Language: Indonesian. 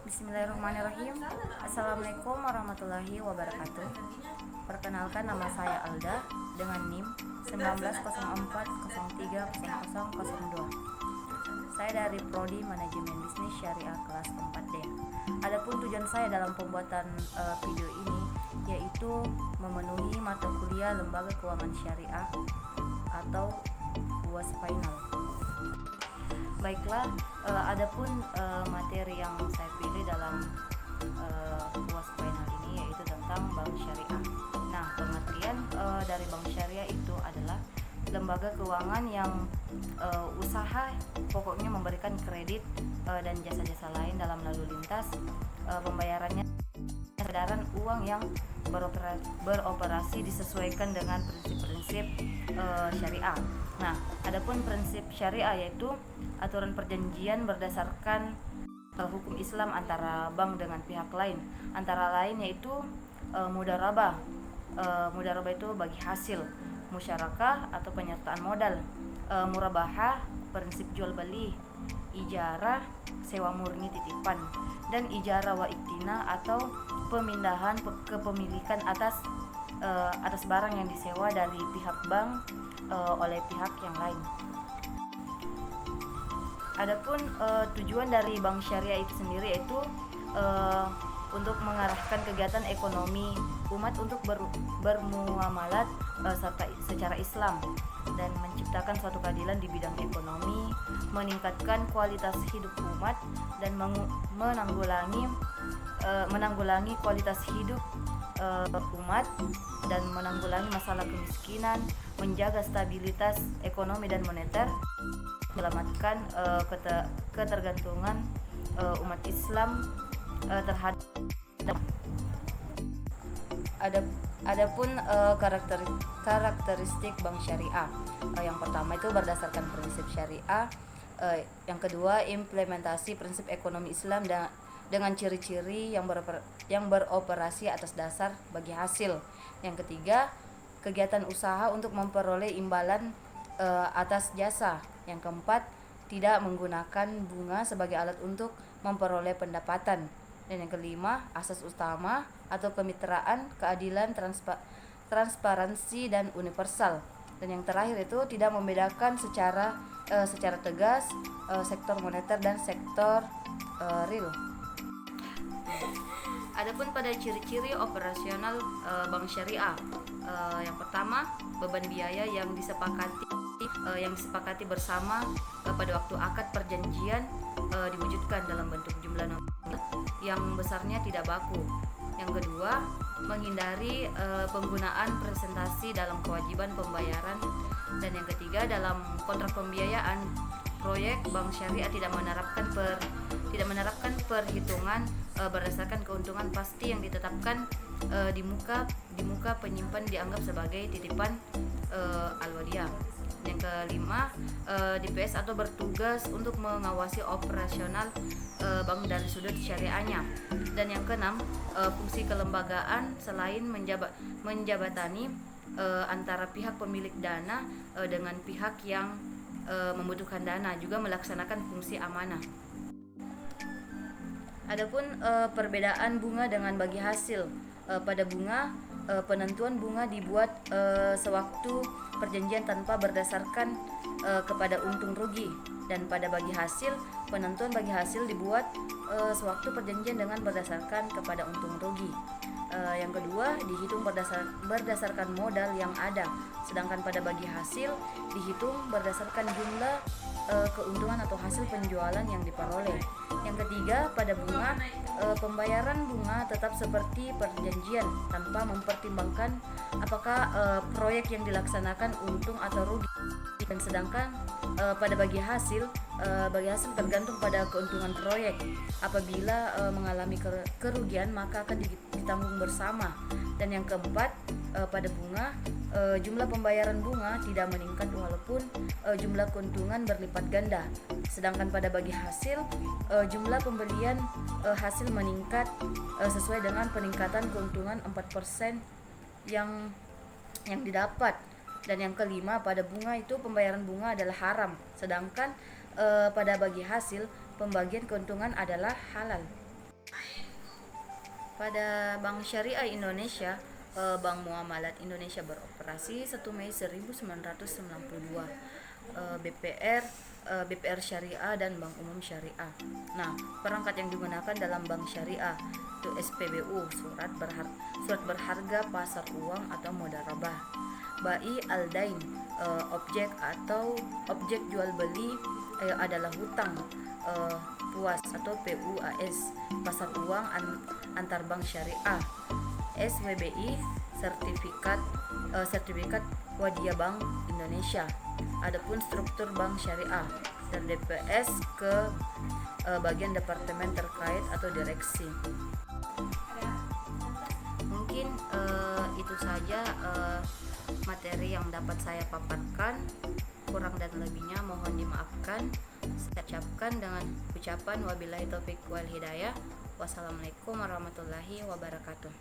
Bismillahirrahmanirrahim. Assalamualaikum warahmatullahi wabarakatuh. Perkenalkan, nama saya Alda dengan NIM 1904030002. Saya dari Prodi Manajemen Bisnis Syariah kelas 4D. Adapun tujuan saya dalam pembuatan video ini yaitu memenuhi mata kuliah Lembaga Keuangan Syariah atau UAS Final. Baiklah, adapun materi yang saya pilih dalam UAS Final ini yaitu tentang bank syariah. Nah, pengertian dari bank syariah itu adalah lembaga keuangan yang usaha pokoknya memberikan kredit dan jasa-jasa lain dalam lalu lintas pembayarannya peredaran uang yang beroperasi disesuaikan dengan prinsip-prinsip syariah. Nah, adapun prinsip syariah yaitu aturan perjanjian berdasarkan hukum Islam antara bank dengan pihak lain. Antara lain yaitu mudharabah. Mudharabah itu bagi hasil, musyarakah atau penyertaan modal, murabahah prinsip jual beli, ijarah sewa murni titipan, dan ijarah wa iktina atau pemindahan kepemilikan atas barang yang disewa dari pihak bank oleh pihak yang lain. Adapun tujuan dari bank syariah itu sendiri yaitu untuk mengarahkan kegiatan ekonomi umat untuk bermuamalat secara Islam dan menciptakan suatu keadilan di bidang ekonomi, meningkatkan kualitas hidup umat dan menanggulangi kualitas hidup umat dan menanggulangi masalah kemiskinan, menjaga stabilitas ekonomi dan moneter, menyelamatkan ketergantungan umat Islam terhadap. Adapun karakteristik bank syariah, yang pertama itu berdasarkan prinsip syariah, yang kedua implementasi prinsip ekonomi Islam dengan ciri-ciri yang beroperasi atas dasar bagi hasil. Yang ketiga, kegiatan usaha untuk memperoleh imbalan atas jasa. Yang keempat, tidak menggunakan bunga sebagai alat untuk memperoleh pendapatan. Dan yang kelima, asas utama atau kemitraan, keadilan, transparansi dan universal. Dan yang terakhir itu tidak membedakan secara tegas sektor moneter dan sektor real. Adapun pada ciri-ciri operasional bank syariah, yang pertama, beban biaya yang disepakati bersama pada waktu akad perjanjian diwujudkan dalam bentuk jumlah nominal yang besarnya tidak baku. Yang kedua, menghindari penggunaan presentasi dalam kewajiban pembayaran. Dan yang ketiga, dalam kontrak pembiayaan proyek, bank syariah tidak menerapkan perhitungan berdasarkan keuntungan pasti yang ditetapkan di muka penyimpan dianggap sebagai titipan al-wadiyah. Yang kelima, DPS atau bertugas untuk mengawasi operasional bank dari sudut syariahnya. Dan yang keenam, fungsi kelembagaan selain menjabatani antara pihak pemilik dana dengan pihak yang membutuhkan dana, juga melaksanakan fungsi amanah. Adapun perbedaan bunga dengan bagi hasil, pada bunga penentuan bunga dibuat sewaktu perjanjian tanpa berdasarkan kepada untung rugi, dan pada bagi hasil penentuan bagi hasil dibuat sewaktu perjanjian dengan berdasarkan kepada untung rugi. Yang kedua, dihitung berdasarkan modal yang ada, sedangkan pada bagi hasil dihitung berdasarkan jumlah keuntungan atau hasil penjualan yang diperoleh. Yang ketiga, pada bunga pembayaran bunga tetap seperti perjanjian tanpa mempertimbangkan apakah proyek yang dilaksanakan untung atau rugi. Dan sedangkan pada bagi hasil tergantung pada keuntungan proyek. Apabila mengalami kerugian maka akan ditanggung bersama. Dan yang keempat, pada bunga jumlah pembayaran bunga tidak meningkat walaupun jumlah keuntungan berlipat ganda. Sedangkan pada bagi hasil jumlah pembelian hasil meningkat sesuai dengan peningkatan keuntungan 4% yang didapat. Dan yang kelima, pada bunga itu pembayaran bunga adalah haram, sedangkan pada bagi hasil pembagian keuntungan adalah halal. Pada Bank Syariah Indonesia, Bank Muamalat Indonesia beroperasi 1 Mei 1992. BPR Syariah dan Bank Umum Syariah. Nah, perangkat yang digunakan dalam bank syariah itu SPBU, surat berharga pasar uang atau mudharabah. Bai al-dain, objek atau objek jual beli adalah hutang puas atau PUAS, pasar uang antar bank syariah. SWBI, sertifikat Wadiah Bank Indonesia. Adapun struktur bank syariah dari DPS ke bagian departemen terkait atau direksi. Mungkin itu saja materi yang dapat saya paparkan. Kurang dan lebihnya mohon dimaafkan. Saya ucapkan dengan ucapan wabillahi taufik wal hidayah. Wassalamualaikum warahmatullahi wabarakatuh.